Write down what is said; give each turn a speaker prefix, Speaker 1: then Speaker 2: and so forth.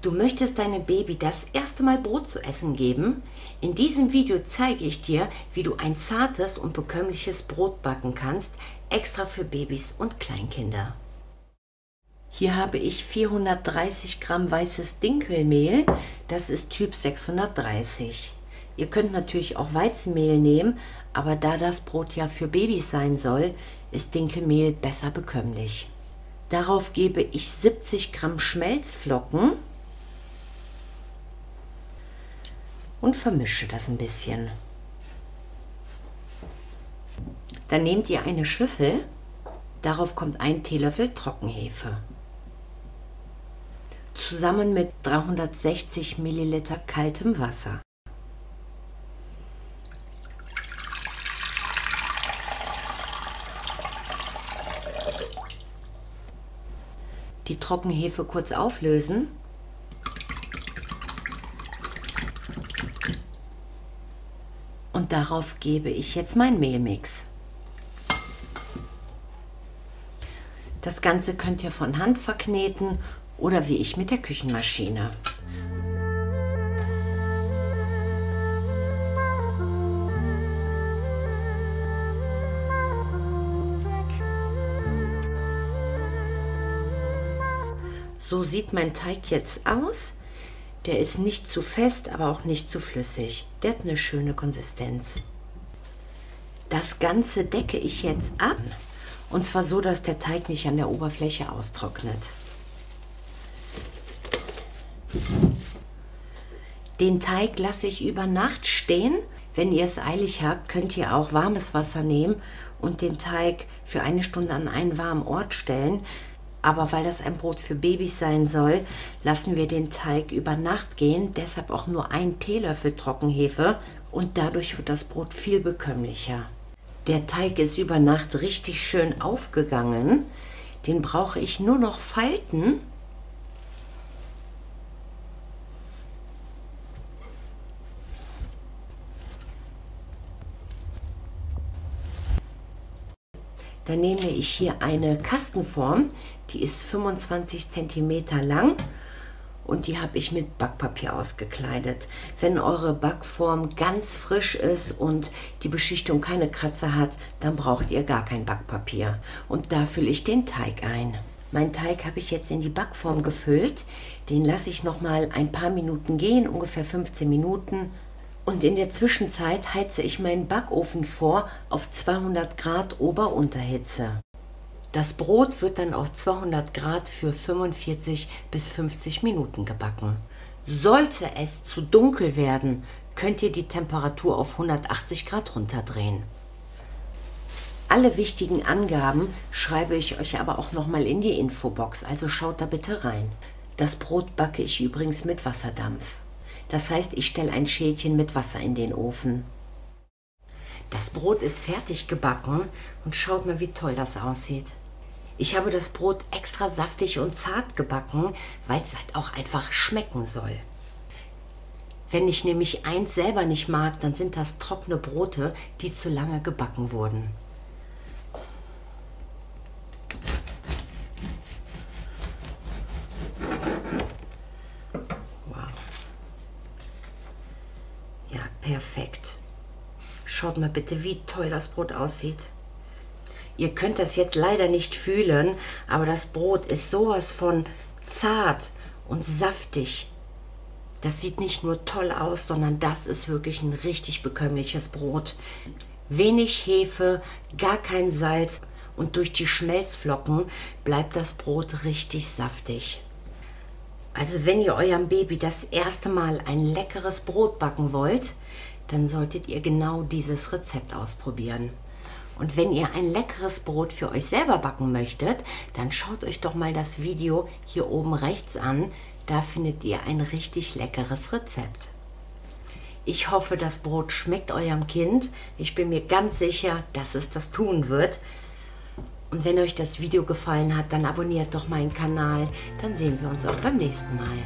Speaker 1: Du möchtest deinem Baby das erste Mal Brot zu essen geben? In diesem Video zeige ich dir, wie du ein zartes und bekömmliches Brot backen kannst, extra für Babys und Kleinkinder. Hier habe ich 430 Gramm weißes Dinkelmehl, das ist Typ 630. Ihr könnt natürlich auch Weizenmehl nehmen, aber da das Brot ja für Babys sein soll, ist Dinkelmehl besser bekömmlich. Darauf gebe ich 70 Gramm Schmelzflocken und vermische das ein bisschen. Dann nehmt ihr eine Schüssel, darauf kommt ein Teelöffel Trockenhefe. Zusammen mit 360 Milliliter kaltem Wasser. Die Trockenhefe kurz auflösen. Und darauf gebe ich jetzt meinen Mehlmix. Das Ganze könnt ihr von Hand verkneten oder wie ich mit der Küchenmaschine. So sieht mein Teig jetzt aus. Der ist nicht zu fest, aber auch nicht zu flüssig. Der hat eine schöne Konsistenz. Das Ganze decke ich jetzt ab. Und zwar so, dass der Teig nicht an der Oberfläche austrocknet. Den Teig lasse ich über Nacht stehen. Wenn ihr es eilig habt, könnt ihr auch warmes Wasser nehmen und den Teig für 1 Stunde an einen warmen Ort stellen. Aber weil das ein Brot für Babys sein soll, lassen wir den Teig über Nacht gehen. Deshalb auch nur 1 Teelöffel Trockenhefe und dadurch wird das Brot viel bekömmlicher. Der Teig ist über Nacht richtig schön aufgegangen. Den brauche ich nur noch falten. Dann nehme ich hier eine Kastenform, die ist 25 cm lang und die habe ich mit Backpapier ausgekleidet. Wenn eure Backform ganz frisch ist und die Beschichtung keine Kratzer hat, dann braucht ihr gar kein Backpapier. Und da fülle ich den Teig ein. Meinen Teig habe ich jetzt in die Backform gefüllt. Den lasse ich noch mal ein paar Minuten gehen, ungefähr 15 Minuten. Und in der Zwischenzeit heize ich meinen Backofen vor auf 200 Grad Ober-Unterhitze. Das Brot wird dann auf 200 Grad für 45 bis 50 Minuten gebacken. Sollte es zu dunkel werden, könnt ihr die Temperatur auf 180 Grad runterdrehen. Alle wichtigen Angaben schreibe ich euch aber auch nochmal in die Infobox, also schaut da bitte rein. Das Brot backe ich übrigens mit Wasserdampf. Das heißt, ich stelle ein Schälchen mit Wasser in den Ofen. Das Brot ist fertig gebacken und schaut mal, wie toll das aussieht. Ich habe das Brot extra saftig und zart gebacken, weil es halt auch einfach schmecken soll. Wenn ich nämlich eins selber nicht mag, dann sind das trockene Brote, die zu lange gebacken wurden. Perfekt. Schaut mal bitte, wie toll das Brot aussieht. Ihr könnt das jetzt leider nicht fühlen, aber das Brot ist sowas von zart und saftig. Das sieht nicht nur toll aus, sondern das ist wirklich ein richtig bekömmliches Brot. Wenig Hefe, gar kein Salz und durch die Schmelzflocken bleibt das Brot richtig saftig. Also wenn ihr eurem Baby das erste Mal ein leckeres Brot backen wollt, dann solltet ihr genau dieses Rezept ausprobieren. Und wenn ihr ein leckeres Brot für euch selber backen möchtet, dann schaut euch doch mal das Video hier oben rechts an. Da findet ihr ein richtig leckeres Rezept. Ich hoffe, das Brot schmeckt eurem Kind. Ich bin mir ganz sicher, dass es das tun wird. Und wenn euch das Video gefallen hat, dann abonniert doch meinen Kanal. Dann sehen wir uns auch beim nächsten Mal.